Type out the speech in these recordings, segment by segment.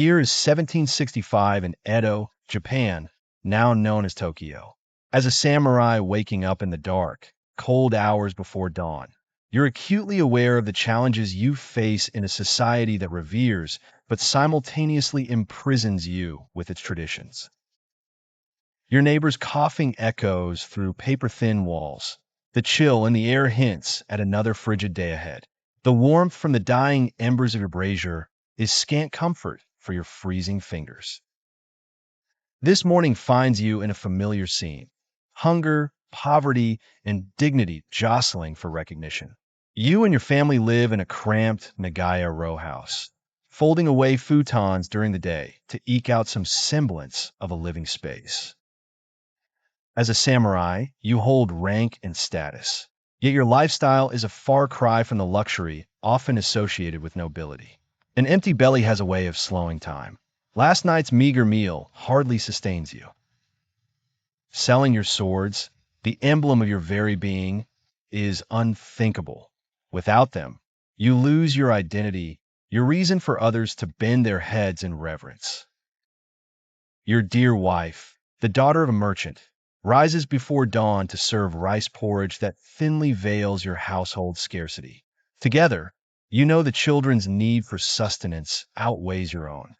year is 1765 in Edo, Japan, now known as Tokyo. As a samurai waking up in the dark, cold hours before dawn, you're acutely aware of the challenges you face in a society that reveres but simultaneously imprisons you with its traditions. Your neighbor's coughing echoes through paper-thin walls. The chill in the air hints at another frigid day ahead. The warmth from the dying embers of your brazier is scant comfort for your freezing fingers. This morning finds you in a familiar scene. Hunger, poverty, and dignity jostling for recognition. You and your family live in a cramped Nagaya row house, folding away futons during the day to eke out some semblance of a living space. As a samurai, you hold rank and status, yet your lifestyle is a far cry from the luxury often associated with nobility. An empty belly has a way of slowing time. Last night's meager meal hardly sustains you. Selling your swords, the emblem of your very being, is unthinkable. Without them, you lose your identity, your reason for others to bend their heads in reverence. Your dear wife, the daughter of a merchant, rises before dawn to serve rice porridge that thinly veils your household scarcity. Together, you know the children's need for sustenance outweighs your own.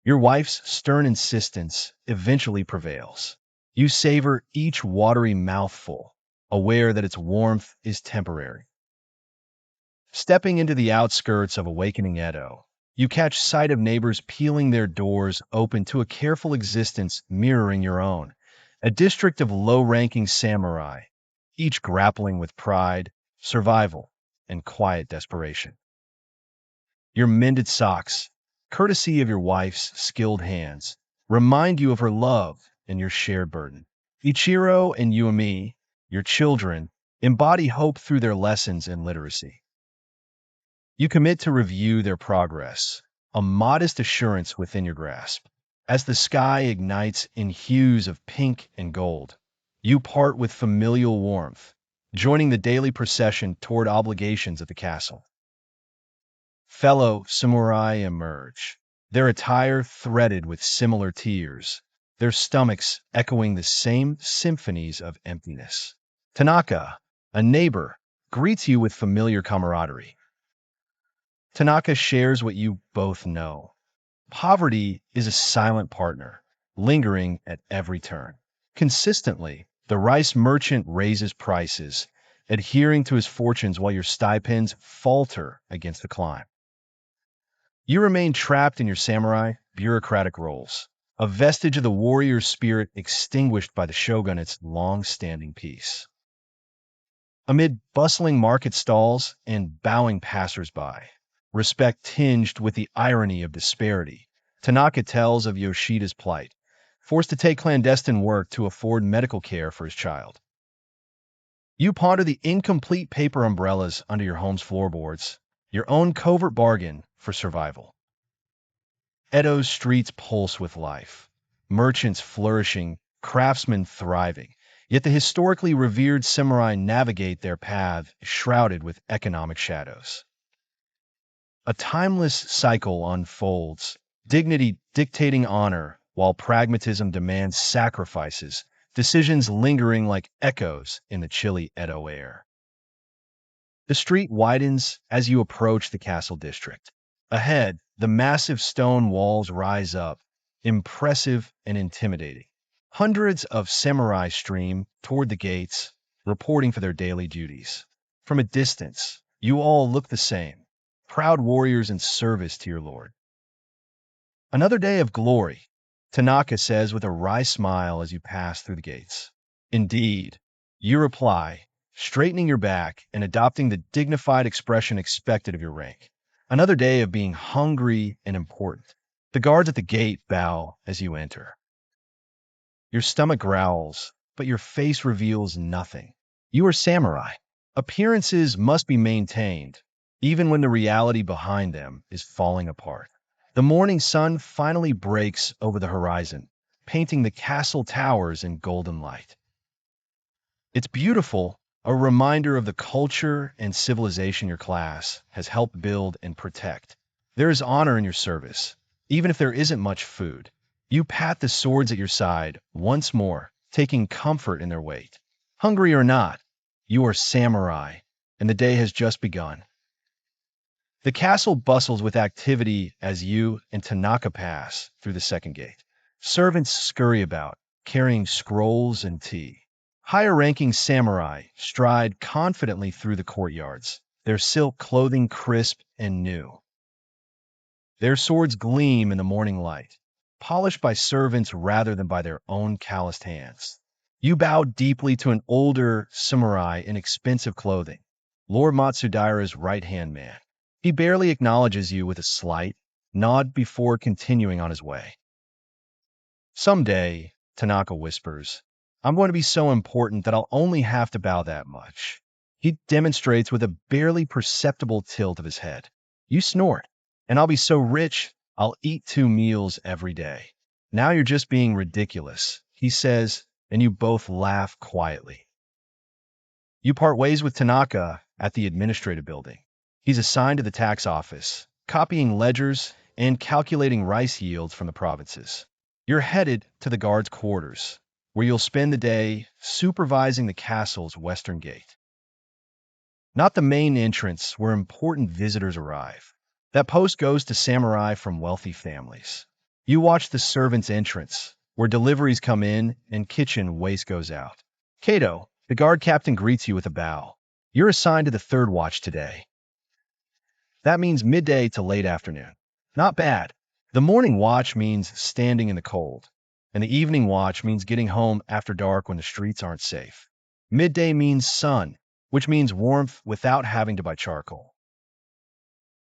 Your wife's stern insistence eventually prevails. You savor each watery mouthful, aware that its warmth is temporary. Stepping into the outskirts of awakening Edo, you catch sight of neighbors peeling their doors open to a careful existence mirroring your own, a district of low-ranking samurai, each grappling with pride, survival, and quiet desperation. Your mended socks, courtesy of your wife's skilled hands, remind you of her love and your shared burden. Ichiro and Yuumi, your children, embody hope through their lessons in literacy. You commit to review their progress, a modest assurance within your grasp. As the sky ignites in hues of pink and gold, you part with familial warmth, joining the daily procession toward obligations at the castle. Fellow samurai emerge, their attire threaded with similar tears, their stomachs echoing the same symphonies of emptiness. Tanaka, a neighbor, greets you with familiar camaraderie. Tanaka shares what you both know. Poverty is a silent partner, lingering at every turn. Consistently, the rice merchant raises prices, adhering to his fortunes while your stipends falter against the climb. You remain trapped in your samurai, bureaucratic roles, a vestige of the warrior spirit extinguished by the shogunate's long-standing peace. Amid bustling market stalls and bowing passers-by, respect tinged with the irony of disparity, Tanaka tells of Yoshida's plight, forced to take clandestine work to afford medical care for his child. You ponder the incomplete paper umbrellas under your home's floorboards, your own covert bargain for survival. Edo's streets pulse with life, merchants flourishing, craftsmen thriving, yet the historically revered samurai navigate their path shrouded with economic shadows. A timeless cycle unfolds, dignity dictating honor, while pragmatism demands sacrifices, decisions lingering like echoes in the chilly Edo air. The street widens as you approach the castle district. Ahead, the massive stone walls rise up, impressive and intimidating. Hundreds of samurai stream toward the gates, reporting for their daily duties. From a distance, you all look the same, proud warriors in service to your lord. Another day of glory, Tanaka says with a wry smile as you pass through the gates. Indeed, you reply, straightening your back and adopting the dignified expression expected of your rank. Another day of being hungry and important. The guards at the gate bow as you enter. Your stomach growls, but your face reveals nothing. You are samurai. Appearances must be maintained, even when the reality behind them is falling apart. The morning sun finally breaks over the horizon, painting the castle towers in golden light. It's beautiful, a reminder of the culture and civilization your class has helped build and protect. There is honor in your service, even if there isn't much food. You pat the swords at your side once more, taking comfort in their weight. Hungry or not, you are samurai, and the day has just begun. The castle bustles with activity as you and Tanaka pass through the second gate. Servants scurry about, carrying scrolls and tea. Higher-ranking samurai stride confidently through the courtyards, their silk clothing crisp and new. Their swords gleam in the morning light, polished by servants rather than by their own calloused hands. You bow deeply to an older samurai in expensive clothing, Lord Matsudaira's right-hand man. He barely acknowledges you with a slight nod before continuing on his way. Someday, Tanaka whispers, I'm going to be so important that I'll only have to bow that much. He demonstrates with a barely perceptible tilt of his head. You snort, and I'll be so rich, I'll eat 2 meals every day. Now you're just being ridiculous, he says, and you both laugh quietly. You part ways with Tanaka at the administrative building. He's assigned to the tax office, copying ledgers and calculating rice yields from the provinces. You're headed to the guards' quarters, where you'll spend the day supervising the castle's western gate. Not the main entrance where important visitors arrive. That post goes to samurai from wealthy families. You watch the servants' entrance, where deliveries come in and kitchen waste goes out. Kato, the guard captain, greets you with a bow. You're assigned to the third watch today. That means midday to late afternoon. Not bad. The morning watch means standing in the cold, and the evening watch means getting home after dark when the streets aren't safe. Midday means sun, which means warmth without having to buy charcoal.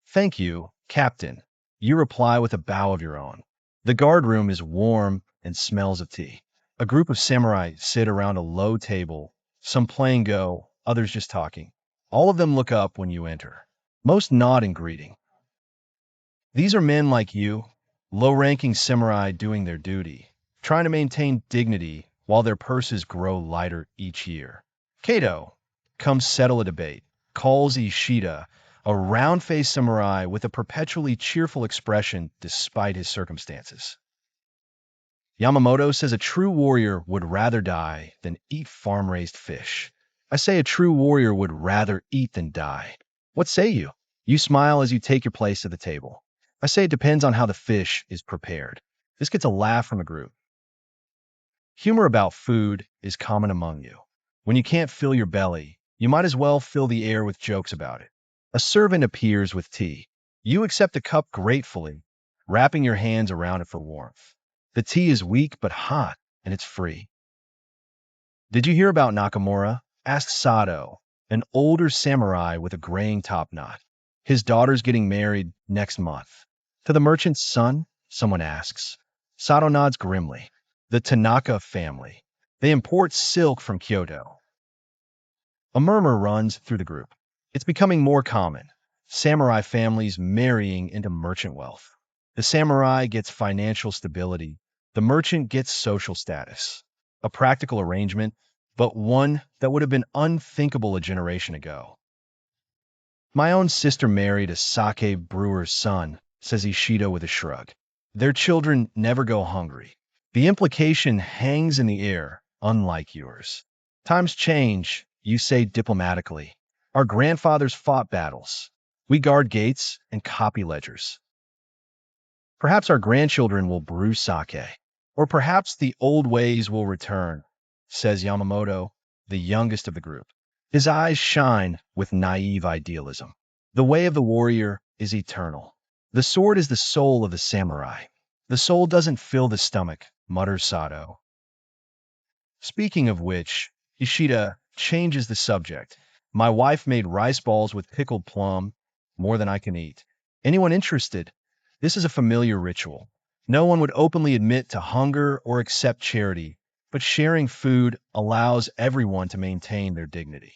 Thank you, Captain. You reply with a bow of your own. The guard room is warm and smells of tea. A group of samurai sit around a low table, some playing Go, others just talking. All of them look up when you enter. Most nod in greeting. These are men like you, low-ranking samurai doing their duty, trying to maintain dignity while their purses grow lighter each year. Kato comes settle a debate, calls Ishida a round-faced samurai with a perpetually cheerful expression despite his circumstances. Yamamoto says a true warrior would rather die than eat farm-raised fish. I say a true warrior would rather eat than die. What say you? You smile as you take your place at the table. I say it depends on how the fish is prepared. This gets a laugh from the group. Humor about food is common among you. When you can't fill your belly, you might as well fill the air with jokes about it. A servant appears with tea. You accept the cup gratefully, wrapping your hands around it for warmth. The tea is weak but hot, and it's free. Did you hear about Nakamura? Asked Sato, an older samurai with a graying topknot. His daughter's getting married next month. To the merchant's son? Someone asks. Sato nods grimly. The Tanaka family. They import silk from Kyoto. A murmur runs through the group. It's becoming more common. Samurai families marrying into merchant wealth. The samurai gets financial stability. The merchant gets social status. A practical arrangement, but one that would have been unthinkable a generation ago. My own sister married a sake brewer's son, says Ishida with a shrug. Their children never go hungry. The implication hangs in the air, unlike yours. Times change, you say diplomatically. Our grandfathers fought battles. We guard gates and copy ledgers. Perhaps our grandchildren will brew sake. Or perhaps the old ways will return, says Yamamoto, the youngest of the group. His eyes shine with naive idealism. The way of the warrior is eternal. The sword is the soul of the samurai. The soul doesn't fill the stomach, mutters Sato. Speaking of which, Ishida changes the subject. My wife made rice balls with pickled plum, more than I can eat. Anyone interested? This is a familiar ritual. No one would openly admit to hunger or accept charity, but sharing food allows everyone to maintain their dignity.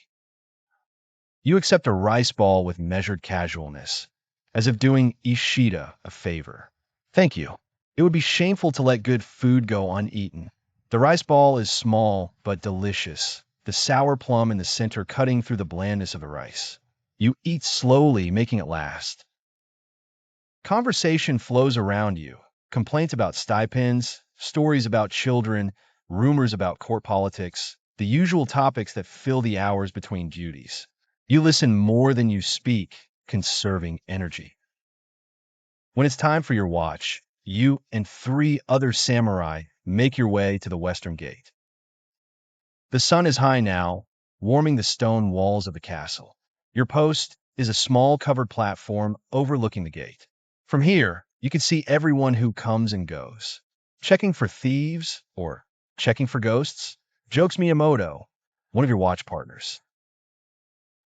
You accept a rice ball with measured casualness, as if doing Ishida a favor. Thank you. It would be shameful to let good food go uneaten. The rice ball is small but delicious, the sour plum in the center cutting through the blandness of the rice. You eat slowly, making it last. Conversation flows around you. Complaints about stipends, stories about children, rumors about court politics, the usual topics that fill the hours between duties. You listen more than you speak, conserving energy. When it's time for your watch, you and three other samurai make your way to the western gate. The sun is high now, warming the stone walls of the castle. Your post is a small covered platform overlooking the gate. From here, you can see everyone who comes and goes. Checking for thieves or checking for ghosts? Jokes Miyamoto, one of your watch partners.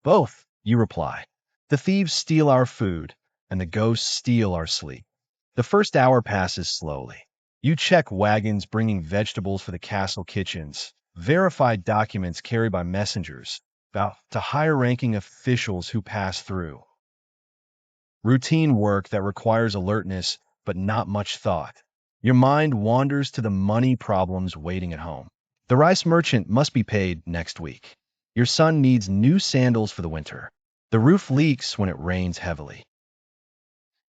Both, you reply. The thieves steal our food, and the ghosts steal our sleep. The first hour passes slowly. You check wagons bringing vegetables for the castle kitchens, verify documents carried by messengers, about to higher-ranking officials who pass through. Routine work that requires alertness, but not much thought. Your mind wanders to the money problems waiting at home. The rice merchant must be paid next week. Your son needs new sandals for the winter. The roof leaks when it rains heavily.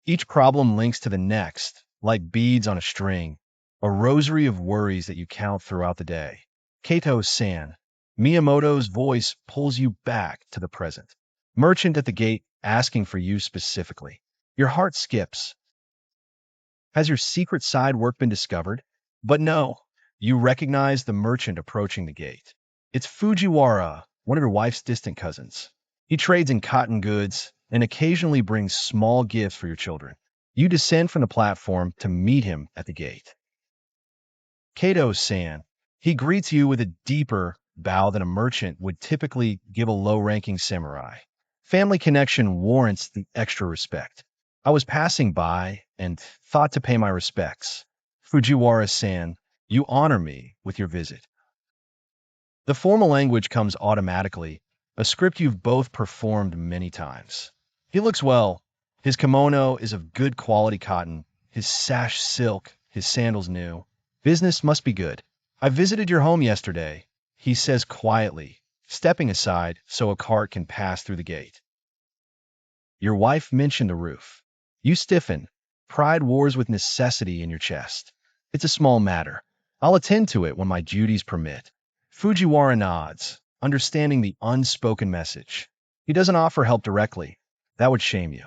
Each problem links to the next, like beads on a string, a rosary of worries that you count throughout the day. Kato-san, Miyamoto's voice pulls you back to the present. Merchant at the gate asking for you specifically. Your heart skips. Has your secret side work been discovered? But no, you recognize the merchant approaching the gate. It's Fujiwara, one of your wife's distant cousins. He trades in cotton goods and occasionally brings small gifts for your children. You descend from the platform to meet him at the gate. Kato-san, he greets you with a deeper bow than a merchant would typically give a low-ranking samurai. Family connection warrants the extra respect. I was passing by and thought to pay my respects. Fujiwara-san, you honor me with your visit. The formal language comes automatically, a script you've both performed many times. He looks well. His kimono is of good quality cotton, his sash silk, his sandals new. Business must be good. I visited your home yesterday, he says quietly, stepping aside so a cart can pass through the gate. Your wife mentioned the roof. You stiffen. Pride wars with necessity in your chest. It's a small matter. I'll attend to it when my duties permit. Fujiwara nods, understanding the unspoken message. He doesn't offer help directly. That would shame you.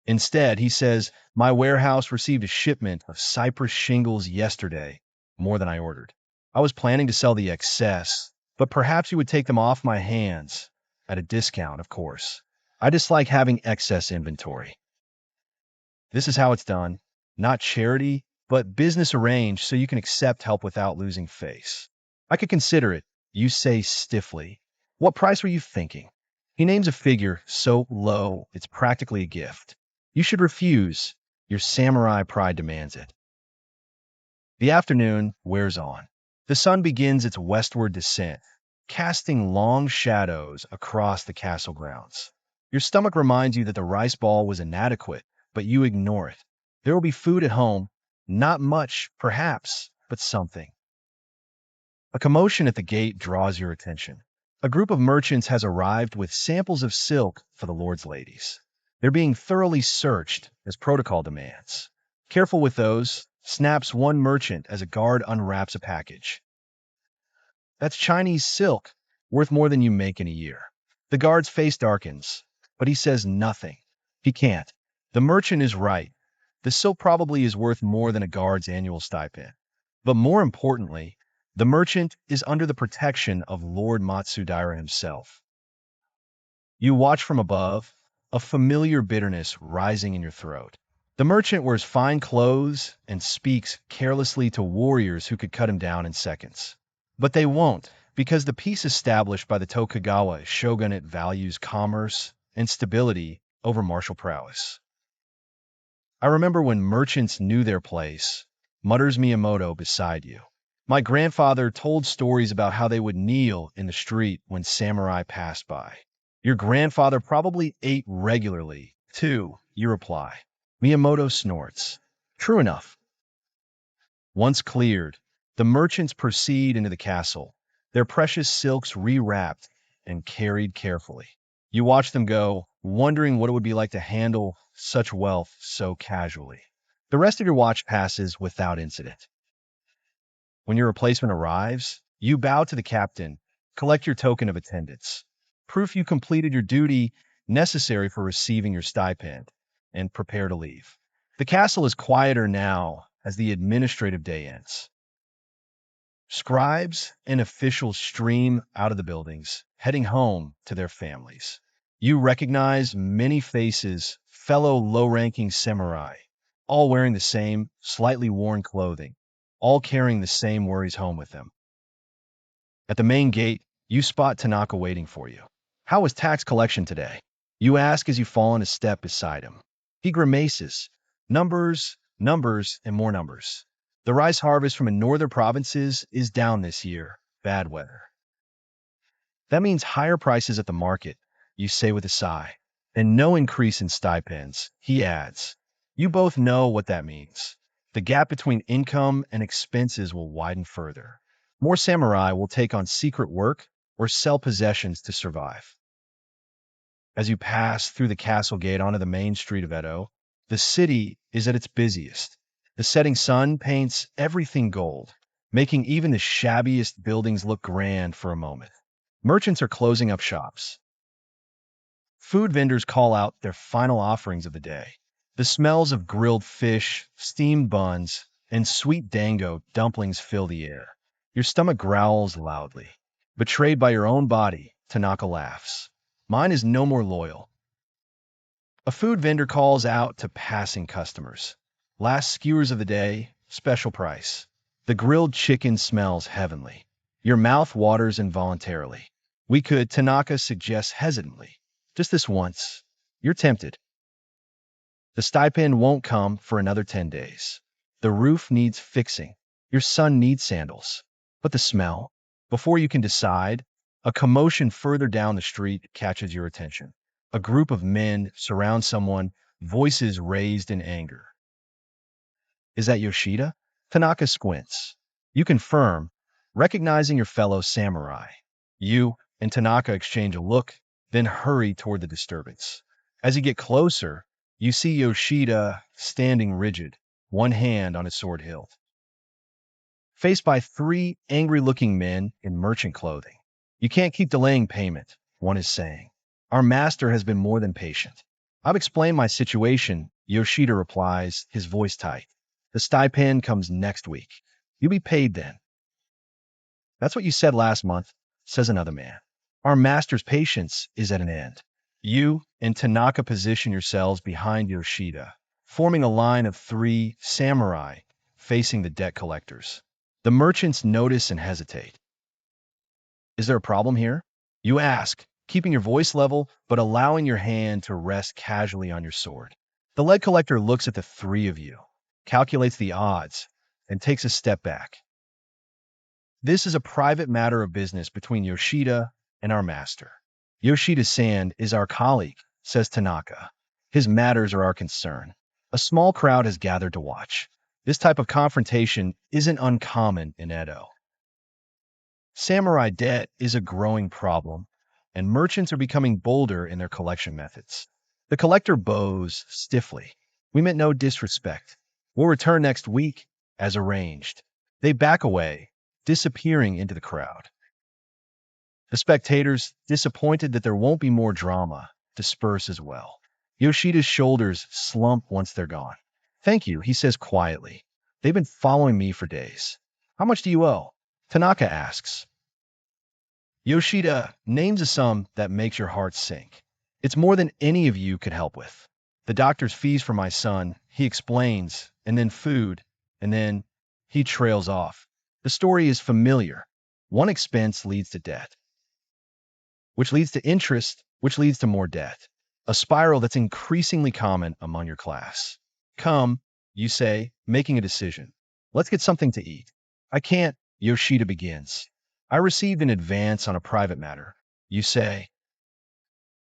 Instead, he says, my warehouse received a shipment of cypress shingles yesterday, more than I ordered. I was planning to sell the excess, but perhaps you would take them off my hands, at a discount, of course. I dislike having excess inventory. This is how it's done. Not charity, but business arranged so you can accept help without losing face. I could consider it, you say stiffly. What price were you thinking? He names a figure so low it's practically a gift. You should refuse. Your samurai pride demands it. The afternoon wears on. The sun begins its westward descent, casting long shadows across the castle grounds. Your stomach reminds you that the rice ball was inadequate, but you ignore it. There will be food at home. Not much, perhaps, but something. A commotion at the gate draws your attention. A group of merchants has arrived with samples of silk for the lord's ladies. They're being thoroughly searched, as protocol demands. Careful with those, snaps one merchant as a guard unwraps a package. That's Chinese silk, worth more than you make in a year. The guard's face darkens, but he says nothing. He can't. The merchant is right. The silk probably is worth more than a guard's annual stipend. But more importantly, the merchant is under the protection of Lord Matsudaira himself. You watch from above, a familiar bitterness rising in your throat. The merchant wears fine clothes and speaks carelessly to warriors who could cut him down in seconds. But they won't, because the peace established by the Tokugawa Shogunate values commerce and stability over martial prowess. I remember when merchants knew their place, mutters Miyamoto beside you. My grandfather told stories about how they would kneel in the street when samurai passed by. Your grandfather probably ate regularly, too, you reply. Miyamoto snorts. True enough. Once cleared, the merchants proceed into the castle, their precious silks rewrapped and carried carefully. You watch them go, wondering what it would be like to handle such wealth so casually. The rest of your watch passes without incident. When your replacement arrives, you bow to the captain, collect your token of attendance, proof you completed your duty necessary for receiving your stipend, and prepare to leave. The castle is quieter now as the administrative day ends. Scribes and officials stream out of the buildings, heading home to their families. You recognize many faces, fellow low-ranking samurai, all wearing the same, slightly worn clothing, all carrying the same worries home with them. At the main gate, you spot Tanaka waiting for you. How was tax collection today? You ask as you fall in a step beside him. He grimaces. Numbers, numbers, and more numbers. The rice harvest from the northern provinces is down this year. Bad weather. That means higher prices at the market, you say with a sigh. And no increase in stipends, he adds. You both know what that means. The gap between income and expenses will widen further. More samurai will take on secret work or sell possessions to survive. As you pass through the castle gate onto the main street of Edo, the city is at its busiest. The setting sun paints everything gold, making even the shabbiest buildings look grand for a moment. Merchants are closing up shops. Food vendors call out their final offerings of the day. The smells of grilled fish, steamed buns, and sweet dango dumplings fill the air. Your stomach growls loudly. Betrayed by your own body, Tanaka laughs. Mine is no more loyal. A food vendor calls out to passing customers. Last skewers of the day, special price. The grilled chicken smells heavenly. Your mouth waters involuntarily. We could, Tanaka suggests hesitantly. Just this once. You're tempted. The stipend won't come for another 10 days. The roof needs fixing. Your son needs sandals. But the smell? Before you can decide, a commotion further down the street catches your attention. A group of men surround someone, voices raised in anger. Is that Yoshida? Tanaka squints. You confirm, recognizing your fellow samurai. You and Tanaka exchange a look, then hurry toward the disturbance. As you get closer, you see Yoshida standing rigid, one hand on his sword hilt. Faced by three angry-looking men in merchant clothing. You can't keep delaying payment, one is saying. Our master has been more than patient. I've explained my situation, Yoshida replies, his voice tight. The stipend comes next week. You'll be paid then. That's what you said last month, says another man. Our master's patience is at an end. You and Tanaka position yourselves behind Yoshida, forming a line of three samurai facing the debt collectors. The merchants notice and hesitate. Is there a problem here? You ask, keeping your voice level but allowing your hand to rest casually on your sword. The lead collector looks at the three of you, calculates the odds, and takes a step back. This is a private matter of business between Yoshida and our master. Yoshida-san is our colleague, says Tanaka. His matters are our concern. A small crowd has gathered to watch. This type of confrontation isn't uncommon in Edo. Samurai debt is a growing problem, and merchants are becoming bolder in their collection methods. The collector bows stiffly. We meant no disrespect. We'll return next week, as arranged. They back away, disappearing into the crowd. The spectators, disappointed that there won't be more drama, disperse as well. Yoshida's shoulders slump once they're gone. Thank you, he says quietly. They've been following me for days. How much do you owe? Tanaka asks. Yoshida names a sum that makes your heart sink. It's more than any of you could help with. The doctor's fees for my son, he explains, and then food, and then he trails off. The story is familiar. One expense leads to debt, which leads to interest, which leads to more debt. A spiral that's increasingly common among your class. Come, you say, making a decision. Let's get something to eat. I can't, Yoshida begins. I received an advance on a private matter, you say.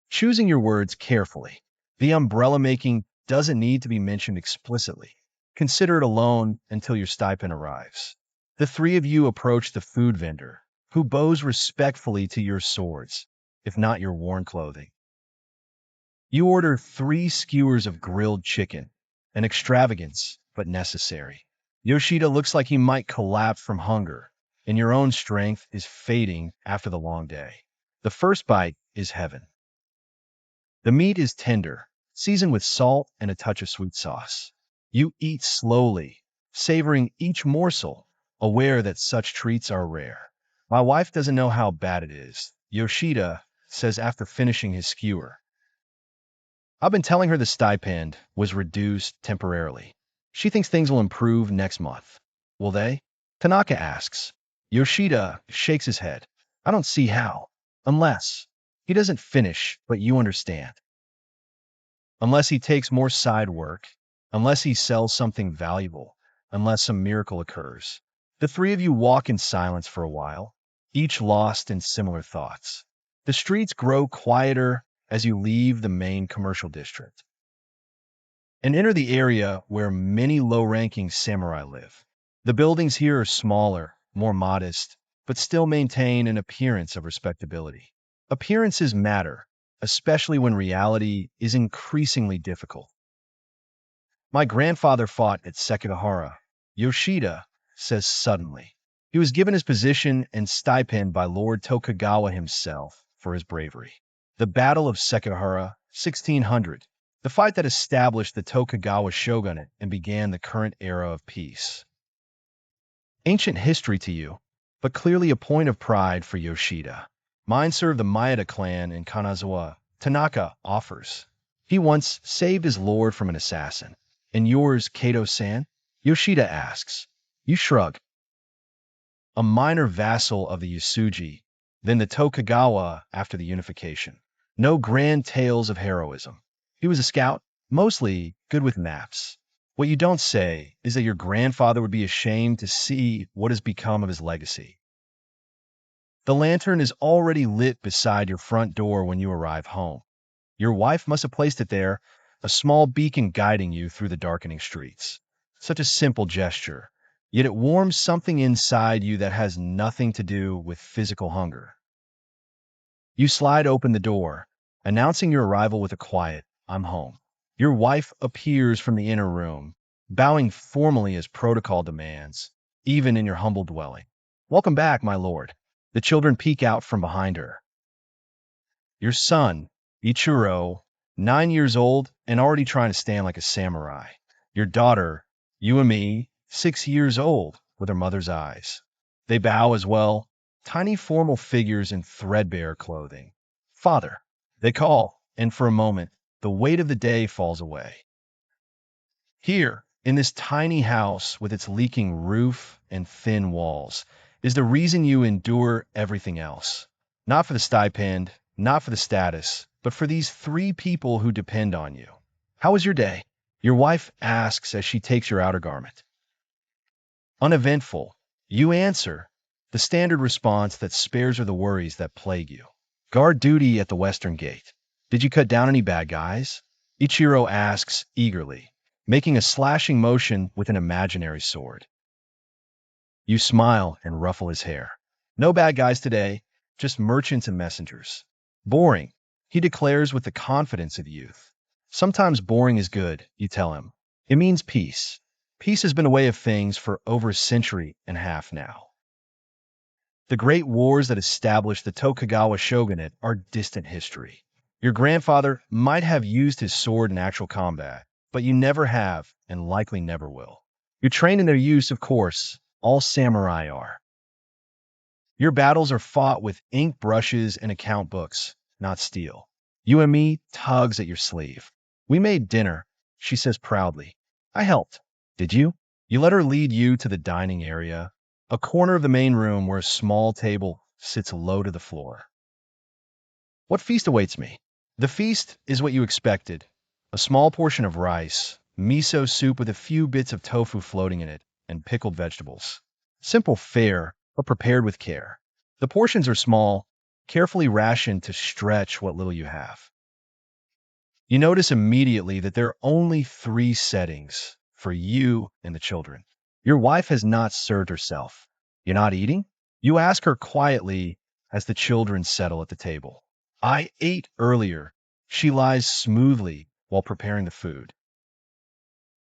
Choosing your words carefully. The umbrella making doesn't need to be mentioned explicitly. Consider it a loan until your stipend arrives. The three of you approach the food vendor, who bows respectfully to your swords, if not your worn clothing. You order 3 skewers of grilled chicken, an extravagance, but necessary. Yoshida looks like he might collapse from hunger, and your own strength is fading after the long day. The first bite is heaven. The meat is tender, seasoned with salt and a touch of sweet sauce. You eat slowly, savoring each morsel, aware that such treats are rare. My wife doesn't know how bad it is, Yoshida says after finishing his skewer. I've been telling her the stipend was reduced temporarily. She thinks things will improve next month. Will they? Tanaka asks. Yoshida shakes his head. I don't see how. Unless. He doesn't finish, but you understand. Unless he takes more side work, unless he sells something valuable, unless some miracle occurs. The three of you walk in silence for a while, each lost in similar thoughts. The streets grow quieter as you leave the main commercial district and enter the area where many low-ranking samurai live. The buildings here are smaller, more modest, but still maintain an appearance of respectability. Appearances matter, especially when reality is increasingly difficult. My grandfather fought at Sekigahara, Yoshida says suddenly. He was given his position and stipend by Lord Tokugawa himself for his bravery. The Battle of Sekigahara, 1600, the fight that established the Tokugawa Shogunate and began the current era of peace. Ancient history to you, but clearly a point of pride for Yoshida. Mine served the Maeda clan in Kanazawa, Tanaka offers. He once saved his lord from an assassin. And yours, Kato-san? Yoshida asks. You shrug. A minor vassal of the Yasuji, then the Tokugawa after the unification. No grand tales of heroism. He was a scout, mostly good with maps. What you don't say is that your grandfather would be ashamed to see what has become of his legacy. The lantern is already lit beside your front door when you arrive home. Your wife must have placed it there, a small beacon guiding you through the darkening streets. Such a simple gesture, yet it warms something inside you that has nothing to do with physical hunger. You slide open the door, announcing your arrival with a quiet, I'm home. Your wife appears from the inner room, bowing formally as protocol demands, even in your humble dwelling. Welcome back, my lord. The children peek out from behind her. Your son, Ichiro, 9 years old and already trying to stand like a samurai. Your daughter, Yuami, 6 years old, with her mother's eyes. They bow as well, tiny formal figures in threadbare clothing. Father, they call, and for a moment, the weight of the day falls away. Here, in this tiny house with its leaking roof and thin walls, is the reason you endure everything else. Not for the stipend, not for the status, but for these three people who depend on you. How was your day? Your wife asks as she takes your outer garment. Uneventful. You answer, the standard response that spares her the worries that plague you. Guard duty at the western gate. Did you cut down any bad guys? Ichiro asks eagerly, making a slashing motion with an imaginary sword. You smile and ruffle his hair. No bad guys today, just merchants and messengers. Boring, he declares with the confidence of youth. Sometimes boring is good, you tell him. It means peace. Peace has been a way of things for over a century and a half now. The great wars that established the Tokugawa Shogunate are distant history. Your grandfather might have used his sword in actual combat, but you never have and likely never will. You're trained in their use, of course. All samurai are. Your battles are fought with ink brushes and account books, not steel. Yuami tugs at your sleeve. We made dinner, she says proudly. I helped. Did you? You let her lead you to the dining area, a corner of the main room where a small table sits low to the floor. What feast awaits me? The feast is what you expected. A small portion of rice, miso soup with a few bits of tofu floating in it, and pickled vegetables. Simple fare, but prepared with care. The portions are small, carefully rationed to stretch what little you have. You notice immediately that there are only 3 settings for you and the children. Your wife has not served herself. You're not eating? You ask her quietly as the children settle at the table. I ate earlier, She lies smoothly while preparing the food.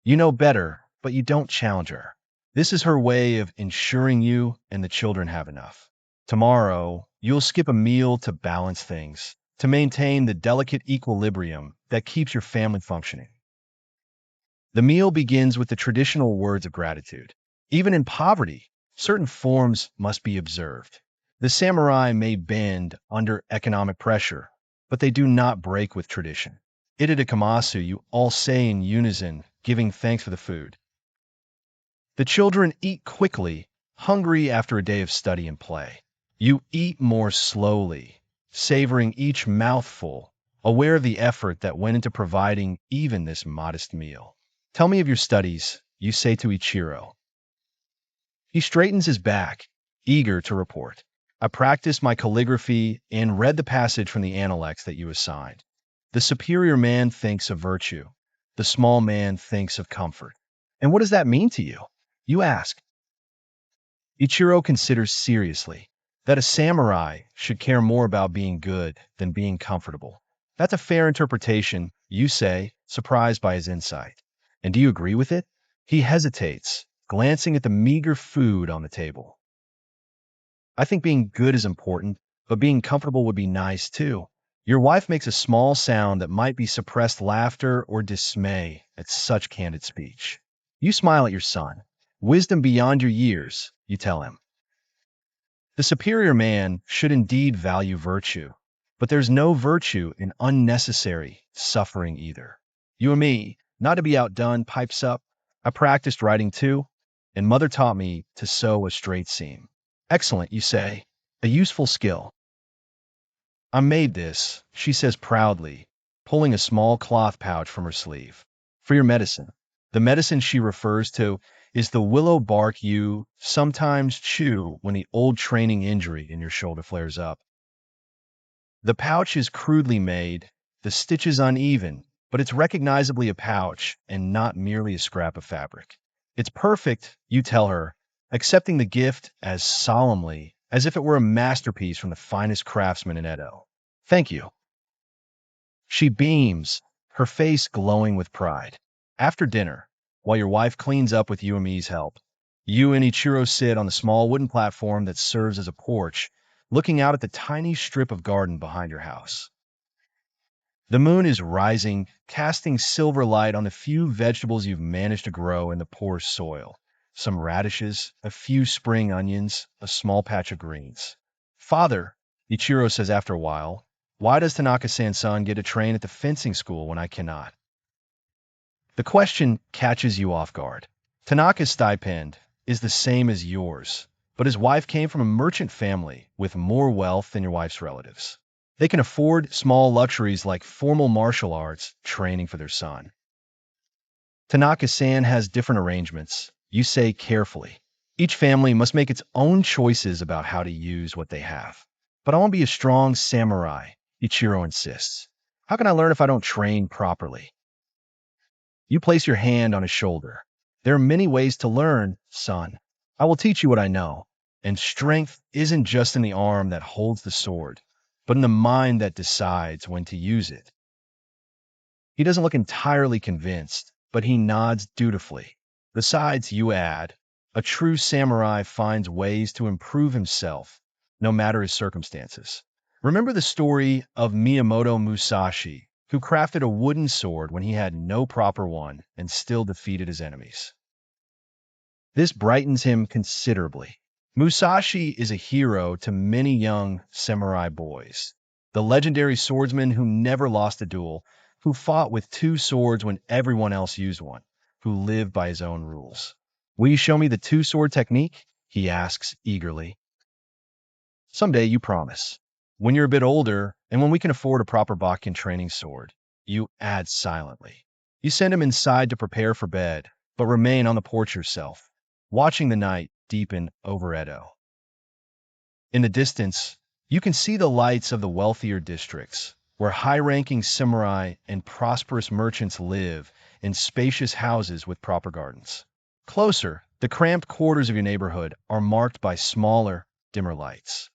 You know better, but you don't challenge her. This is her way of ensuring you and the children have enough. Tomorrow, you'll skip a meal to balance things, to maintain the delicate equilibrium that keeps your family functioning. The meal begins with the traditional words of gratitude. Even in poverty, certain forms must be observed. The samurai may bend under economic pressure, but they do not break with tradition. Itadakamasu, you all say in unison, giving thanks for the food. The children eat quickly, hungry after a day of study and play. You eat more slowly, savoring each mouthful, aware of the effort that went into providing even this modest meal. Tell me of your studies, you say to Ichiro. He straightens his back, eager to report. I practiced my calligraphy and read the passage from the Analects that you assigned. The superior man thinks of virtue. The small man thinks of comfort. And what does that mean to you? You ask. Ichiro considers seriously that a samurai should care more about being good than being comfortable. That's a fair interpretation, you say, surprised by his insight. And do you agree with it? He hesitates, glancing at the meager food on the table. I think being good is important, but being comfortable would be nice too. Your wife makes a small sound that might be suppressed laughter or dismay at such candid speech. You smile at your son. Wisdom beyond your years, you tell him. The superior man should indeed value virtue, but there's no virtue in unnecessary suffering either. You and me, not to be outdone, pipes up. I practiced writing too, and mother taught me to sew a straight seam. Excellent, you say. A useful skill. I made this, she says proudly, pulling a small cloth pouch from her sleeve. For your medicine. The medicine she refers to is the willow bark you sometimes chew when the old training injury in your shoulder flares up. The pouch is crudely made, the stitches uneven, but it's recognizably a pouch and not merely a scrap of fabric. It's perfect, you tell her, accepting the gift as solemnly as if it were a masterpiece from the finest craftsman in Edo. Thank you. She beams, her face glowing with pride. After dinner, while your wife cleans up with Yuami's help, you and Ichiro sit on the small wooden platform that serves as a porch, looking out at the tiny strip of garden behind your house. The moon is rising, casting silver light on the few vegetables you've managed to grow in the poor soil. Some radishes, a few spring onions, a small patch of greens. Father, Ichiro says after a while, why does Tanaka-san's son get to train at the fencing school when I cannot? The question catches you off guard. Tanaka's stipend is the same as yours, but his wife came from a merchant family with more wealth than your wife's relatives. They can afford small luxuries like formal martial arts training for their son. Tanaka-san has different arrangements, you say carefully. Each family must make its own choices about how to use what they have. But I want to be a strong samurai, Ichiro insists. How can I learn if I don't train properly? You place your hand on his shoulder. There are many ways to learn, son. I will teach you what I know. And strength isn't just in the arm that holds the sword, but in the mind that decides when to use it. He doesn't look entirely convinced, but he nods dutifully. Besides, you add, a true samurai finds ways to improve himself, no matter his circumstances. Remember the story of Miyamoto Musashi, who crafted a wooden sword when he had no proper one and still defeated his enemies. This brightens him considerably. Musashi is a hero to many young samurai boys. The legendary swordsman who never lost a duel, who fought with two swords when everyone else used one, who lived by his own rules. Will you show me the two-sword technique? He asks eagerly. Someday, you promise. When you're a bit older, and when we can afford a proper Bakken training sword, you add silently. You send him inside to prepare for bed, but remain on the porch yourself, watching the night deepen over Edo. In the distance, you can see the lights of the wealthier districts, where high-ranking samurai and prosperous merchants live in spacious houses with proper gardens. Closer, the cramped quarters of your neighborhood are marked by smaller, dimmer lights.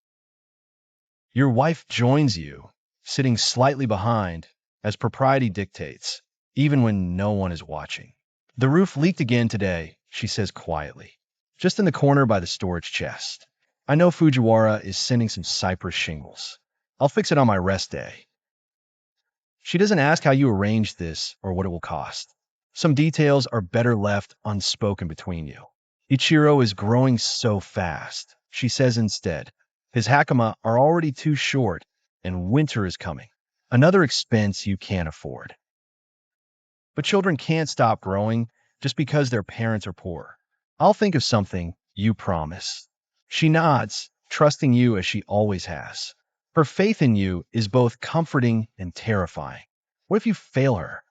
Your wife joins you, sitting slightly behind, as propriety dictates, even when no one is watching. The roof leaked again today, she says quietly, just in the corner by the storage chest. I know Fujiwara is sending some cypress shingles. I'll fix it on my rest day. She doesn't ask how you arranged this or what it will cost. Some details are better left unspoken between you. Ichiro is growing so fast, she says instead. His hakama are already too short, and winter is coming. Another expense you can't afford. But children can't stop growing just because their parents are poor. I'll think of something, you promise. She nods, trusting you as she always has. Her faith in you is both comforting and terrifying. What if you fail her?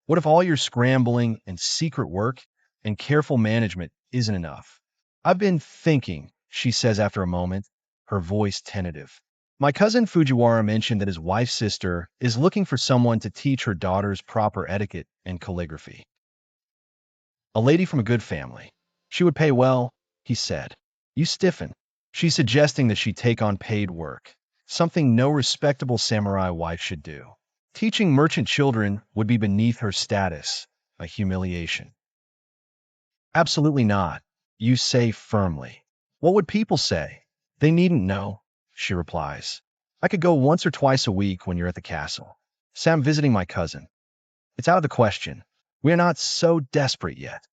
What if all your scrambling and secret work and careful management isn't enough? I've been thinking, she says after a moment, her voice tentative. My cousin Fujiwara mentioned that his wife's sister is looking for someone to teach her daughters proper etiquette and calligraphy. A lady from a good family. She would pay well, he said. You stiffen. She's suggesting that she take on paid work, something no respectable samurai wife should do. Teaching merchant children would be beneath her status, a humiliation. Absolutely not, you say firmly. What would people say? They needn't know, she replies. I could go once or twice a week when you're at the castle. Say I'm visiting my cousin. It's out of the question. We are not so desperate yet.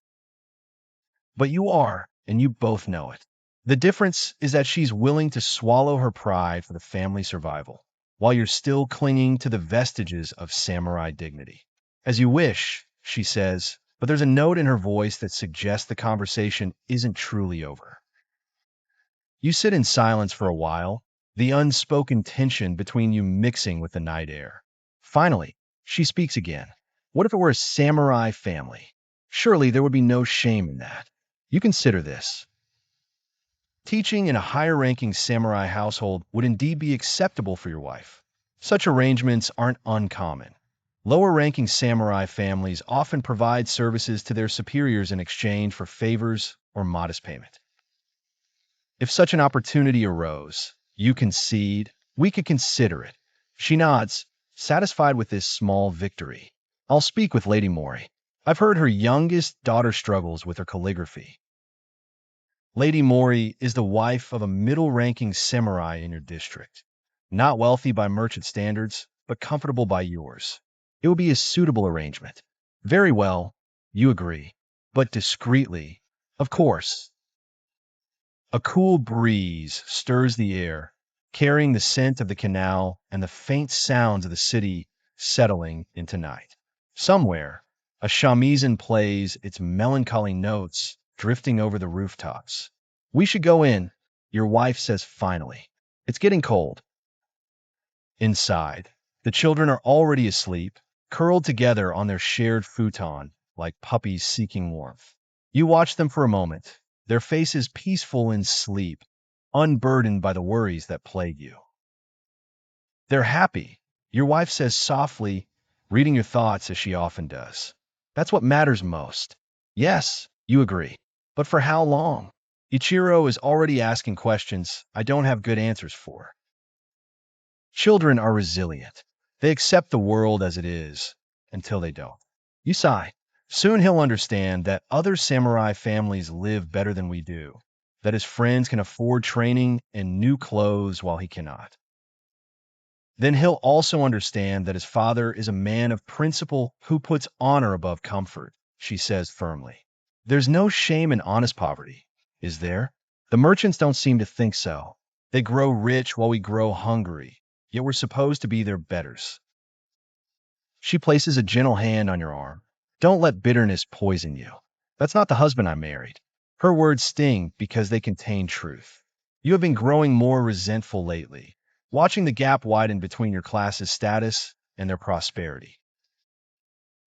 But you are, and you both know it. The difference is that she's willing to swallow her pride for the family survival, while you're still clinging to the vestiges of samurai dignity. As you wish, she says, but there's a note in her voice that suggests the conversation isn't truly over. You sit in silence for a while, the unspoken tension between you mixing with the night air. Finally, she speaks again. What if it were a samurai family? Surely there would be no shame in that. You consider this. Teaching in a higher-ranking samurai household would indeed be acceptable for your wife. Such arrangements aren't uncommon. Lower-ranking samurai families often provide services to their superiors in exchange for favors or modest payment. If such an opportunity arose, you concede, we could consider it. She nods, satisfied with this small victory. I'll speak with Lady Mori. I've heard her youngest daughter struggles with her calligraphy. Lady Mori is the wife of a middle-ranking samurai in your district. Not wealthy by merchant standards, but comfortable by yours. It would be a suitable arrangement. Very well, you agree. But discreetly, of course. A cool breeze stirs the air, carrying the scent of the canal and the faint sounds of the city settling into night. Somewhere, a shamisen plays its melancholy notes drifting over the rooftops. We should go in, your wife says finally. It's getting cold. Inside, the children are already asleep, curled together on their shared futon like puppies seeking warmth. You watch them for a moment, their faces peaceful in sleep, unburdened by the worries that plague you. They're happy, your wife says softly, reading your thoughts as she often does. That's what matters most. Yes, you agree. But for how long? Ichiro is already asking questions I don't have good answers for. Children are resilient. They accept the world as it is, until they don't. You sigh. Soon he'll understand that other samurai families live better than we do, that his friends can afford training and new clothes while he cannot. Then he'll also understand that his father is a man of principle who puts honor above comfort, she says firmly. There's no shame in honest poverty, is there? The merchants don't seem to think so. They grow rich while we grow hungry, yet we're supposed to be their betters. She places a gentle hand on your arm. Don't let bitterness poison you. That's not the husband I married. Her words sting because they contain truth. You have been growing more resentful lately, watching the gap widen between your class's status and their prosperity.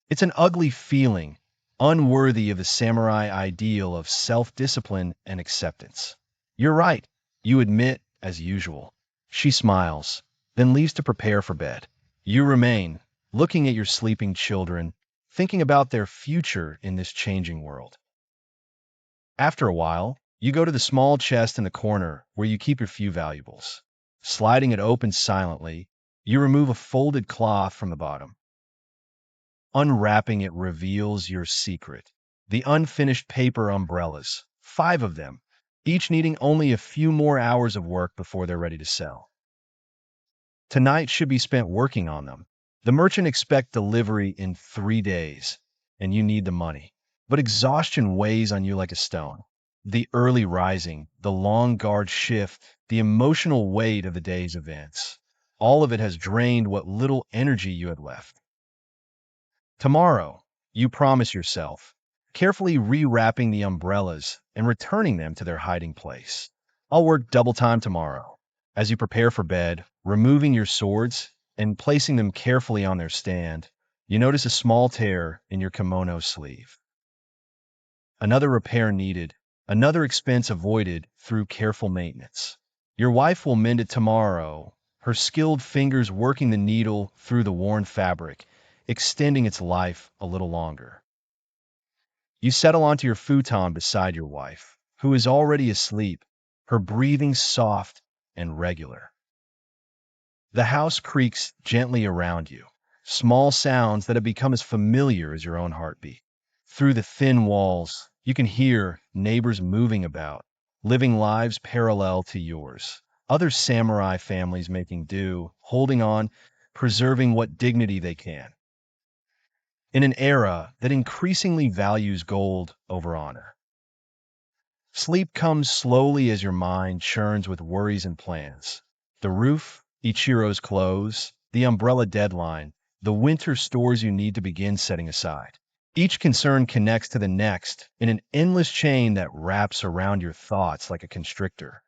It's an ugly feeling, unworthy of the samurai ideal of self-discipline and acceptance. You're right, you admit, as usual. She smiles, then leaves to prepare for bed. You remain, looking at your sleeping children, thinking about their future in this changing world. After a while, you go to the small chest in the corner where you keep your few valuables. Sliding it open silently, You remove a folded cloth from the bottom. Unwrapping it reveals your secret. The unfinished paper umbrellas, 5 of them, each needing only a few more hours of work before they're ready to sell. Tonight should be spent working on them. The merchant expects delivery in 3 days, and you need the money. But exhaustion weighs on you like a stone. The early rising, the long guard shift, the emotional weight of the day's events. All of it has drained what little energy you had left. Tomorrow, you promise yourself, carefully rewrapping the umbrellas and returning them to their hiding place. I'll work double time tomorrow. As you prepare for bed, removing your swords and placing them carefully on their stand, you notice a small tear in your kimono sleeve. Another repair needed, another expense avoided through careful maintenance. Your wife will mend it tomorrow, her skilled fingers working the needle through the worn fabric, extending its life a little longer. You settle onto your futon beside your wife, who is already asleep, her breathing soft and regular. The house creaks gently around you, small sounds that have become as familiar as your own heartbeat. Through the thin walls, you can hear neighbors moving about, living lives parallel to yours. Other samurai families making do, holding on, preserving what dignity they can. In an era that increasingly values gold over honor. Sleep comes slowly as your mind churns with worries and plans. The roof, Ichiro's clothes, the umbrella deadline, the winter stores you need to begin setting aside. Each concern connects to the next in an endless chain that wraps around your thoughts like a constrictor.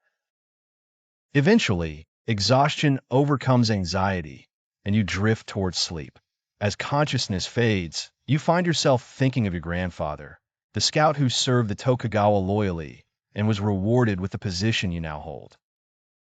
Eventually, exhaustion overcomes anxiety, and you drift towards sleep. As consciousness fades, you find yourself thinking of your grandfather, the scout who served the Tokugawa loyally and was rewarded with the position you now hold.